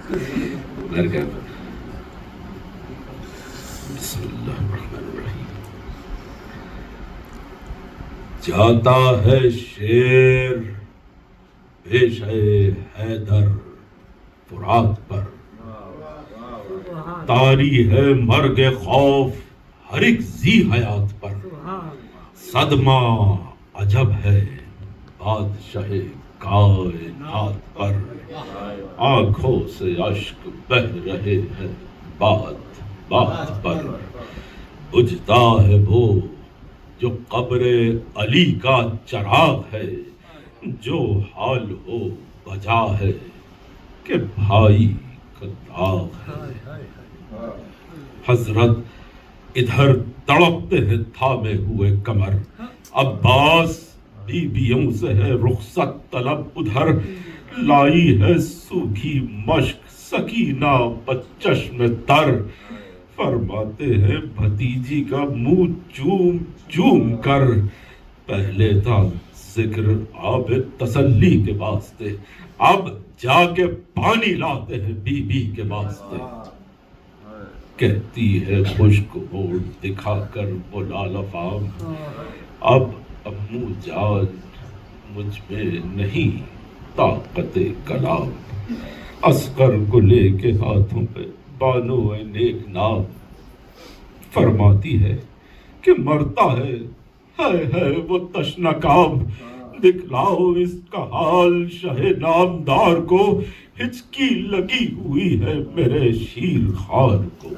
بسم اللہ الرحمن الرحیم۔ جاتا ہے شیر پیش حیدر فرات پر، طاری ہے مرگ خوف ہر ایک ذی حیات پر، صدمہ عجب ہے بادشاہ کائنات پر، آنکھوں سے اشک بہہ رہے ہیں بات بات پر، بجھتا ہے وہ جو قبر علی کا چراغ ہے، جو حال ہو بجا ہے کہ بھائی کا داغ ہے۔ حضرت ادھر تڑپتے ہیں تھامے ہوئے کمر، عباس بیویوں سے ہے رخصت طلب، ادھر لائی ہے سوکھی مشک سکینہ بچشم تر، فرماتے ہیں بھتیجی کا منہ چوم چوم کر، پہلے تھا ذکر آب تسلی کے واسطے، اب جا کے پانی لاتے ہیں بی بی کے واسطے، کہتی ہے خشک ہونٹ دکھا کر وہ لال افام، اب امو جان مجھ میں نہیں طاقت کلام، اصغر کو لے کے ہاتھوں پہ بانو نیک نام، فرماتی ہے کہ مرتا ہے وہ تشنہ کام، دکھلاؤ اس کا حال شہ نامدار کو، ہچکی لگی ہوئی ہے میرے شیر خوار کو۔